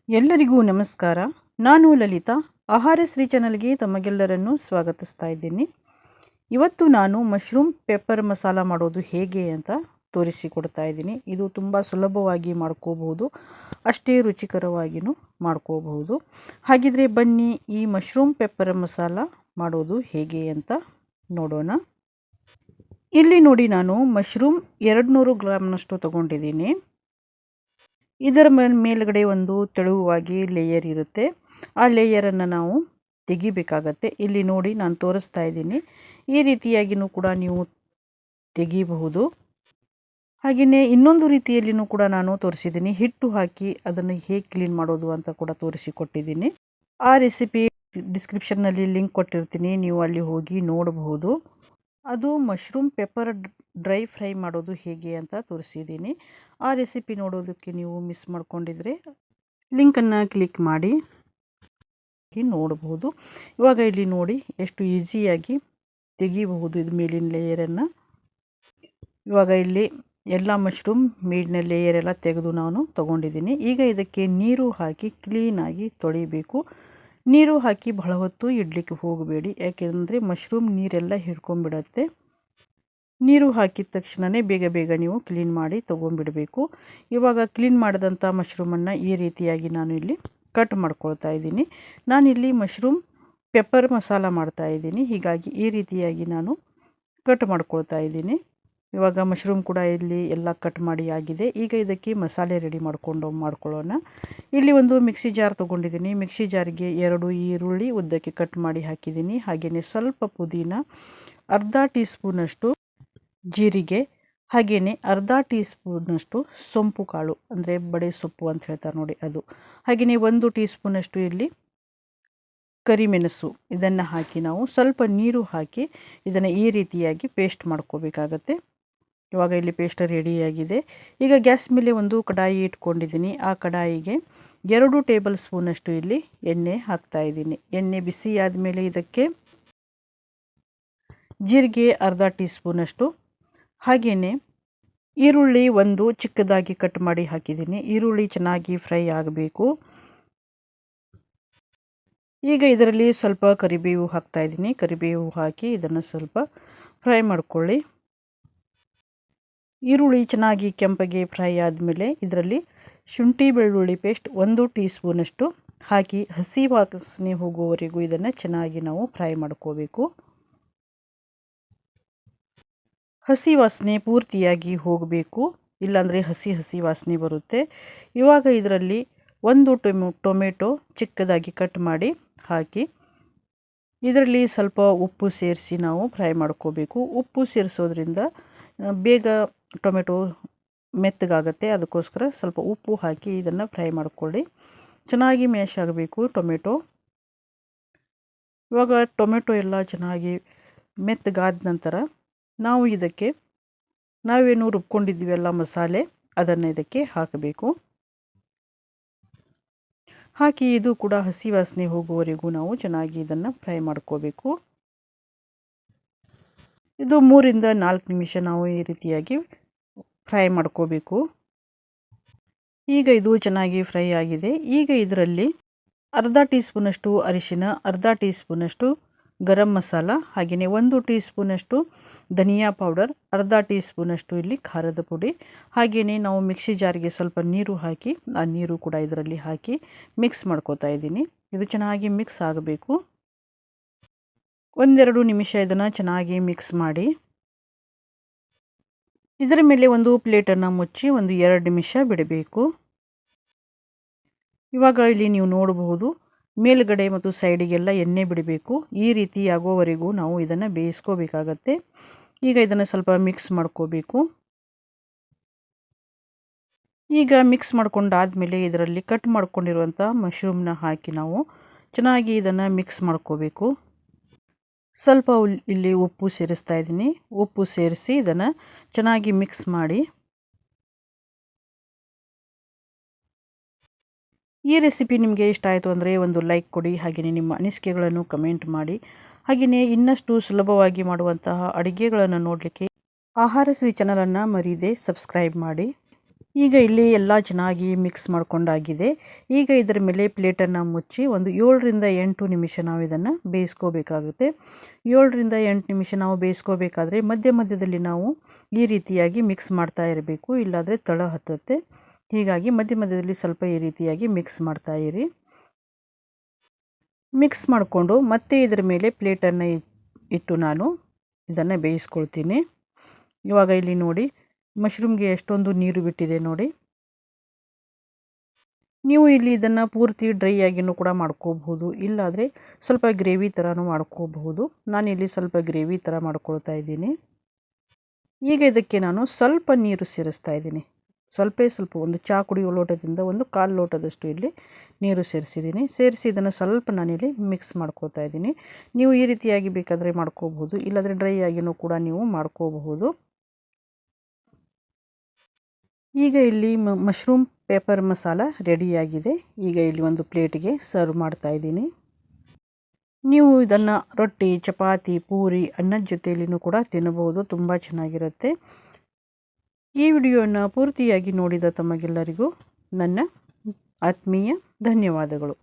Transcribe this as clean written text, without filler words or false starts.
ಎಲ್ಲರಿಗೂ ನಮಸ್ಕಾರ. ನಾನು ಲಲಿತಾ. ಆಹಾರ ಶ್ರೀ ಚಾನಲ್ಗೆ ತಮಗೆಲ್ಲರನ್ನು ಸ್ವಾಗತಿಸ್ತಾ ಇದ್ದೀನಿ. ಇವತ್ತು ನಾನು ಮಶ್ರೂಮ್ ಪೆಪ್ಪರ್ ಮಸಾಲ ಮಾಡೋದು ಹೇಗೆ ಅಂತ ತೋರಿಸಿಕೊಡ್ತಾ ಇದ್ದೀನಿ. ಇದು ತುಂಬ ಸುಲಭವಾಗಿ ಮಾಡ್ಕೋಬಹುದು, ಅಷ್ಟೇ ರುಚಿಕರವಾಗಿಯೂ ಮಾಡ್ಕೋಬಹುದು. ಹಾಗಿದ್ರೆ ಬನ್ನಿ ಈ ಮಶ್ರೂಮ್ ಪೆಪ್ಪರ್ ಮಸಾಲ ಮಾಡೋದು ಹೇಗೆ ಅಂತ ನೋಡೋಣ. ಇಲ್ಲಿ ನೋಡಿ, ನಾನು ಮಶ್ರೂಮ್ 200 ಗ್ರಾಮ್ನಷ್ಟು ತಗೊಂಡಿದ್ದೀನಿ. ಇದರ ಮೇಲ್ಗಡೆ ಒಂದು ತೆಳುವಾಗಿ ಲೇಯರ್ ಇರುತ್ತೆ. ಆ ಲೇಯರನ್ನು ನಾವು ತೆಗಿಬೇಕಾಗತ್ತೆ. ಇಲ್ಲಿ ನೋಡಿ, ನಾನು ತೋರಿಸ್ತಾ ಇದ್ದೀನಿ. ಈ ರೀತಿಯಾಗಿಯೂ ಕೂಡ ನೀವು ತೆಗಿಬಹುದು. ಹಾಗೆಯೇ ಇನ್ನೊಂದು ರೀತಿಯಲ್ಲಿಯೂ ಕೂಡ ನಾನು ತೋರಿಸಿದ್ದೀನಿ. ಹಿಟ್ಟು ಹಾಕಿ ಅದನ್ನು ಹೇಗೆ ಕ್ಲೀನ್ ಮಾಡೋದು ಅಂತ ಕೂಡ ತೋರಿಸಿಕೊಟ್ಟಿದ್ದೀನಿ. ಆ ರೆಸಿಪಿ ಡಿಸ್ಕ್ರಿಪ್ಷನ್ನಲ್ಲಿ ಲಿಂಕ್ ಕೊಟ್ಟಿರ್ತೀನಿ, ನೀವು ಅಲ್ಲಿ ಹೋಗಿ ನೋಡಬಹುದು. ಅದು ಮಶ್ರೂಮ್ ಪೆಪ್ಪರ್ ಡ್ರೈ ಫ್ರೈ ಮಾಡೋದು ಹೇಗೆ ಅಂತ ತೋರಿಸಿದ್ದೀನಿ. ಆ ರೆಸಿಪಿ ನೋಡೋದಕ್ಕೆ ನೀವು ಮಿಸ್ ಮಾಡ್ಕೊಂಡಿದ್ರೆ ಲಿಂಕನ್ನು ಕ್ಲಿಕ್ ಮಾಡಿ ನೋಡಬಹುದು. ಇವಾಗ ಇಲ್ಲಿ ನೋಡಿ ಎಷ್ಟು ಈಸಿಯಾಗಿ ತೆಗಿಬಹುದು ಇದು ಮೇಲಿನ ಲೇಯರನ್ನು. ಇವಾಗ ಇಲ್ಲಿ ಎಲ್ಲ ಮಶ್ರೂಮ್ ಮೇಲಿನ ಲೇಯರ್ ಎಲ್ಲ ತೆಗೆದು ನಾನು ತಗೊಂಡಿದ್ದೀನಿ. ಈಗ ಇದಕ್ಕೆ ನೀರು ಹಾಕಿ ಕ್ಲೀನಾಗಿ ತೊಳಿಬೇಕು. ನೀರು ಹಾಕಿ ಬಹಳ ಹೊತ್ತು ಇಡಲಿಕ್ಕೆ ಹೋಗಬೇಡಿ, ಯಾಕೆಂದರೆ ಮಶ್ರೂಮ್ ನೀರೆಲ್ಲ ಹಿಡ್ಕೊಂಡ್ಬಿಡತ್ತೆ. ನೀರು ಹಾಕಿದ ತಕ್ಷಣವೇ ಬೇಗ ನೀವು ಕ್ಲೀನ್ ಮಾಡಿ ತೊಗೊಂಡ್ಬಿಡಬೇಕು. ಇವಾಗ ಕ್ಲೀನ್ ಮಾಡಿದಂಥ ಮಶ್ರೂಮನ್ನು ಈ ರೀತಿಯಾಗಿ ನಾನು ಇಲ್ಲಿ ಕಟ್ ಮಾಡ್ಕೊಳ್ತಾ ಇದ್ದೀನಿ. ನಾನಿಲ್ಲಿ ಮಶ್ರೂಮ್ ಪೆಪ್ಪರ್ ಮಸಾಲ ಮಾಡ್ತಾ ಇದ್ದೀನಿ, ಹೀಗಾಗಿ ಈ ರೀತಿಯಾಗಿ ನಾನು ಕಟ್ ಮಾಡ್ಕೊಳ್ತಾ ಇದ್ದೀನಿ. ಇವಾಗ ಮಶ್ರೂಮ್ ಕೂಡ ಇಲ್ಲಿ ಎಲ್ಲ ಕಟ್ ಮಾಡಿ ಆಗಿದೆ. ಈಗ ಇದಕ್ಕೆ ಮಸಾಲೆ ರೆಡಿ ಮಾಡ್ಕೊಳ್ಳೋಣ. ಇಲ್ಲಿ ಒಂದು ಮಿಕ್ಸಿ ಜಾರ್ ತೊಗೊಂಡಿದ್ದೀನಿ. ಮಿಕ್ಸಿ ಜಾರಿಗೆ 2 ಈರುಳ್ಳಿ ಉದ್ದಕ್ಕೆ ಕಟ್ ಮಾಡಿ ಹಾಕಿದ್ದೀನಿ. ಹಾಗೆಯೇ ಸ್ವಲ್ಪ ಪುದೀನ, ಅರ್ಧ ಟೀ ಸ್ಪೂನಷ್ಟು ಜೀರಿಗೆ, ಹಾಗೆಯೇ ಅರ್ಧ ಟೀ ಸ್ಪೂನಷ್ಟು ಸೊಂಪು ಕಾಳು, ಅಂದರೆ ಬಡೆ ಸೊಪ್ಪು ಅಂತ ಹೇಳ್ತಾರೆ ನೋಡಿ ಅದು. ಹಾಗೆಯೇ 1 ಟೀ ಸ್ಪೂನಷ್ಟು ಇಲ್ಲಿ ಕರಿಮೆಣಸು. ಇದನ್ನು ಹಾಕಿ ನಾವು ಸ್ವಲ್ಪ ನೀರು ಹಾಕಿ ಇದನ್ನು ಈ ರೀತಿಯಾಗಿ ಪೇಸ್ಟ್ ಮಾಡ್ಕೋಬೇಕಾಗತ್ತೆ. ಇವಾಗ ಇಲ್ಲಿ ಪೇಸ್ಟ್ ರೆಡಿಯಾಗಿದೆ. ಈಗ ಗ್ಯಾಸ್ ಮೇಲೆ ಒಂದು ಕಡಾಯಿ ಇಟ್ಕೊಂಡಿದ್ದೀನಿ. ಆ ಕಡಾಯಿಗೆ 2 ಟೇಬಲ್ ಸ್ಪೂನಷ್ಟು ಇಲ್ಲಿ ಎಣ್ಣೆ ಹಾಕ್ತಾ ಇದ್ದೀನಿ. ಎಣ್ಣೆ ಬಿಸಿ ಆದಮೇಲೆ ಇದಕ್ಕೆ ಜೀರಿಗೆ ಅರ್ಧ ಟೀ ಸ್ಪೂನಷ್ಟು, ಹಾಗೆಯೇ ಈರುಳ್ಳಿ ಒಂದು ಚಿಕ್ಕದಾಗಿ ಕಟ್ ಮಾಡಿ ಹಾಕಿದ್ದೀನಿ. ಈರುಳ್ಳಿ ಚೆನ್ನಾಗಿ ಫ್ರೈ ಆಗಬೇಕು. ಈಗ ಇದರಲ್ಲಿ ಸ್ವಲ್ಪ ಕರಿಬೇವು ಹಾಕ್ತಾ ಇದ್ದೀನಿ. ಕರಿಬೇವು ಹಾಕಿ ಇದನ್ನು ಸ್ವಲ್ಪ ಫ್ರೈ ಮಾಡ್ಕೊಳ್ಳಿ. ಈರುಳ್ಳಿ ಚೆನ್ನಾಗಿ ಕೆಂಪಗೆ ಫ್ರೈ ಆದಮೇಲೆ ಇದರಲ್ಲಿ ಶುಂಠಿ ಬೆಳ್ಳುಳ್ಳಿ ಪೇಸ್ಟ್ 1 ಟೀ ಸ್ಪೂನಷ್ಟು ಹಾಕಿ ಹಸಿ ವಾಸನೆ ಹೋಗುವವರೆಗೂ ಇದನ್ನು ಚೆನ್ನಾಗಿ ನಾವು ಫ್ರೈ ಮಾಡ್ಕೋಬೇಕು. ಹಸಿ ವಾಸನೆ ಪೂರ್ತಿಯಾಗಿ ಹೋಗಬೇಕು, ಇಲ್ಲಾಂದರೆ ಹಸಿ ವಾಸನೆ ಬರುತ್ತೆ. ಇವಾಗ ಇದರಲ್ಲಿ 1 ಟೊಮೆಟೊ ಚಿಕ್ಕದಾಗಿ ಕಟ್ ಮಾಡಿ ಹಾಕಿ ಇದರಲ್ಲಿ ಸ್ವಲ್ಪ ಉಪ್ಪು ಸೇರಿಸಿ ನಾವು ಫ್ರೈ ಮಾಡ್ಕೋಬೇಕು. ಉಪ್ಪು ಸೇರಿಸೋದ್ರಿಂದ ಬೇಗ ಟೊಮೆಟೊ ಮೆತ್ತಗಾಗುತ್ತೆ, ಅದಕ್ಕೋಸ್ಕರ ಸ್ವಲ್ಪ ಉಪ್ಪು ಹಾಕಿ ಇದನ್ನು ಫ್ರೈ ಮಾಡ್ಕೊಳ್ಳಿ. ಚೆನ್ನಾಗಿ ಮ್ಯಾಶ್ ಆಗಬೇಕು ಟೊಮೆಟೊ. ಇವಾಗ ಟೊಮೆಟೊ ಎಲ್ಲ ಚೆನ್ನಾಗಿ ಮೆತ್ತಗಾದ ನಂತರ ನಾವು ಇದಕ್ಕೆ ನಾವೇನು ರುಬ್ಕೊಂಡಿದ್ದೀವಲ್ಲ ಮಸಾಲೆ, ಅದನ್ನು ಇದಕ್ಕೆ ಹಾಕಬೇಕು. ಹಾಕಿ ಇದು ಕೂಡ ಹಸಿ ವಾಸನೆ ಹೋಗುವವರೆಗೂ ನಾವು ಚೆನ್ನಾಗಿ ಇದನ್ನು ಫ್ರೈ ಮಾಡ್ಕೋಬೇಕು. ಇದು 3 ರಿಂದ 4 ನಿಮಿಷ ನಾವು ಈ ರೀತಿಯಾಗಿ ಫ್ರೈ ಮಾಡ್ಕೋಬೇಕು. ಈಗ ಇದು ಚೆನ್ನಾಗಿ ಫ್ರೈ ಆಗಿದೆ. ಈಗ ಇದರಲ್ಲಿ ಅರ್ಧ ಟೀ ಸ್ಪೂನಷ್ಟು ಅರಿಶಿನ, ಅರ್ಧ ಟೀ ಸ್ಪೂನಷ್ಟು ಗರಂ ಮಸಾಲ, ಹಾಗೆಯೇ 1 ಟೀ ಸ್ಪೂನಷ್ಟು ಧನಿಯಾ ಪೌಡರ್, ಅರ್ಧ ಟೀ ಸ್ಪೂನಷ್ಟು ಇಲ್ಲಿ ಖಾರದ ಪುಡಿ, ಹಾಗೆಯೇ ನಾವು ಮಿಕ್ಸಿ ಜಾರಿಗೆ ಸ್ವಲ್ಪ ನೀರು ಹಾಕಿ ಆ ನೀರು ಕೂಡ ಇದರಲ್ಲಿ ಹಾಕಿ ಮಿಕ್ಸ್ ಮಾಡ್ಕೋತಾ ಇದ್ದೀನಿ. ಇದು ಚೆನ್ನಾಗಿ ಮಿಕ್ಸ್ ಆಗಬೇಕು. 1-2 ನಿಮಿಷ ಇದನ್ನು ಚೆನ್ನಾಗಿ ಮಿಕ್ಸ್ ಮಾಡಿ ಇದರ ಮೇಲೆ ಒಂದು ಪ್ಲೇಟನ್ನು ಮುಚ್ಚಿ 1-2 ನಿಮಿಷ ಬಿಡಬೇಕು. ಇವಾಗ ಇಲ್ಲಿ ನೀವು ನೋಡಬಹುದು, ಮೇಲ್ಗಡೆ ಮತ್ತು ಸೈಡಿಗೆಲ್ಲ ಎಣ್ಣೆ ಬಿಡಬೇಕು. ಈ ರೀತಿ ಆಗೋವರೆಗೂ ನಾವು ಇದನ್ನು ಬೇಯಿಸ್ಕೋಬೇಕಾಗತ್ತೆ. ಈಗ ಇದನ್ನು ಸ್ವಲ್ಪ ಮಿಕ್ಸ್ ಮಾಡ್ಕೋಬೇಕು. ಈಗ ಮಿಕ್ಸ್ ಮಾಡ್ಕೊಂಡಾದಮೇಲೆ ಇದರಲ್ಲಿ ಕಟ್ ಮಾಡ್ಕೊಂಡಿರುವಂಥ ಮಶ್ರೂಮ್ನ ಹಾಕಿ ನಾವು ಚೆನ್ನಾಗಿ ಇದನ್ನು ಮಿಕ್ಸ್ ಮಾಡ್ಕೋಬೇಕು. ಸ್ವಲ್ಪ ಇಲ್ಲಿ ಉಪ್ಪು ಸೇರಿಸ್ತಾ ಇದ್ದೀನಿ. ಉಪ್ಪು ಸೇರಿಸಿ ಇದನ್ನು ಚೆನ್ನಾಗಿ ಮಿಕ್ಸ್ ಮಾಡಿ. ಈ ರೆಸಿಪಿ ನಿಮಗೆ ಇಷ್ಟ ಆಯಿತು ಅಂದರೆ ಒಂದು ಲೈಕ್ ಕೊಡಿ, ಹಾಗೆಯೇ ನಿಮ್ಮ ಅನಿಸಿಕೆಗಳನ್ನು ಕಮೆಂಟ್ ಮಾಡಿ. ಹಾಗೆಯೇ ಇನ್ನಷ್ಟು ಸುಲಭವಾಗಿ ಮಾಡುವಂತಹ ಅಡುಗೆಗಳನ್ನು ನೋಡಲಿಕ್ಕೆ ಆಹಾರ ಶ್ರೀ ಚಾನಲನ್ನು ಮರೀದೆ ಸಬ್ಸ್ಕ್ರೈಬ್ ಮಾಡಿ. ಈಗ ಇಲ್ಲಿ ಎಲ್ಲ ಚೆನ್ನಾಗಿ ಮಿಕ್ಸ್ ಮಾಡ್ಕೊಂಡಾಗಿದೆ. ಈಗ ಇದರ ಮೇಲೆ ಪ್ಲೇಟನ್ನು ಮುಚ್ಚಿ ಒಂದು 7ರಿಂದ 8 ನಿಮಿಷ ನಾವು ಇದನ್ನು ಬೇಯಿಸ್ಕೋಬೇಕಾಗುತ್ತೆ. 7ರಿಂದ 8 ನಿಮಿಷ ನಾವು ಬೇಯಿಸ್ಕೋಬೇಕಾದ್ರೆ ಮಧ್ಯ ಮಧ್ಯದಲ್ಲಿ ನಾವು ಈ ರೀತಿಯಾಗಿ ಮಿಕ್ಸ್ ಮಾಡ್ತಾ ಇರಬೇಕು, ಇಲ್ಲಾಂದರೆ ತಳ ಹತ್ತುತ್ತೆ. ಹೀಗಾಗಿ ಮಧ್ಯ ಮಧ್ಯದಲ್ಲಿ ಸ್ವಲ್ಪ ಈ ರೀತಿಯಾಗಿ ಮಿಕ್ಸ್ ಮಾಡ್ತಾ ಇರಿ. ಮಿಕ್ಸ್ ಮಾಡಿಕೊಂಡು ಮತ್ತೆ ಇದರ ಮೇಲೆ ಪ್ಲೇಟನ್ನು ಇಟ್ಟು ನಾನು ಇದನ್ನು ಬೇಯಿಸ್ಕೊಳ್ತೀನಿ. ಇವಾಗ ಇಲ್ಲಿ ನೋಡಿ ಮಶ್ರೂಮ್ಗೆ ಎಷ್ಟೊಂದು ನೀರು ಬಿಟ್ಟಿದೆ ನೋಡಿ. ನೀವು ಇಲ್ಲಿ ಇದನ್ನು ಪೂರ್ತಿ ಡ್ರೈ ಆಗಿನೂ ಕೂಡ ಮಾಡ್ಕೋಬಹುದು, ಇಲ್ಲಾದರೆ ಸ್ವಲ್ಪ ಗ್ರೇವಿ ಥರನೂ ಮಾಡ್ಕೋಬಹುದು. ನಾನಿಲ್ಲಿ ಸ್ವಲ್ಪ ಗ್ರೇವಿ ಥರ ಮಾಡ್ಕೊಳ್ತಾ ಇದ್ದೀನಿ. ಈಗ ಇದಕ್ಕೆ ನಾನು ಸ್ವಲ್ಪ ನೀರು ಸೇರಿಸ್ತಾ ಇದ್ದೀನಿ. ಸ್ವಲ್ಪ ಒಂದು ಚಹಾ ಕುಡಿಯೋ ಲೋಟದಿಂದ ಒಂದು 1/4 ಲೋಟದಷ್ಟು ಇಲ್ಲಿ ನೀರು ಸೇರಿಸಿದ್ದೀನಿ. ಸೇರಿಸಿ ಇದನ್ನು ಸ್ವಲ್ಪ ನಾನಿಲ್ಲಿ ಮಿಕ್ಸ್ ಮಾಡ್ಕೋತಾ ಇದ್ದೀನಿ. ನೀವು ಈ ರೀತಿಯಾಗಿ ಬೇಕಾದರೆ ಮಾಡ್ಕೋಬಹುದು, ಇಲ್ಲಾಂದರೆ ಡ್ರೈ ಆಗಿನೂ ಕೂಡ ನೀವು ಮಾಡ್ಕೋಬಹುದು. ಈಗ ಇಲ್ಲಿ ಮಶ್ರೂಮ್ ಪೆಪ್ಪರ್ ಮಸಾಲ ರೆಡಿಯಾಗಿದೆ. ಈಗ ಇಲ್ಲಿ ಒಂದು ಪ್ಲೇಟಿಗೆ ಸರ್ವ್ ಮಾಡ್ತಾ ಇದ್ದೀನಿ. ನೀವು ಇದನ್ನು ರೊಟ್ಟಿ, ಚಪಾತಿ, ಪೂರಿ, ಅನ್ನದ ಜೊತೆಯಲ್ಲಿನೂ ಕೂಡ ತಿನ್ನಬಹುದು. ತುಂಬ ಚೆನ್ನಾಗಿರುತ್ತೆ. ಈ ವಿಡಿಯೋನ ಪೂರ್ತಿಯಾಗಿ ನೋಡಿದ ತಮಗೆಲ್ಲರಿಗೂ ನನ್ನ ಆತ್ಮೀಯ ಧನ್ಯವಾದಗಳು.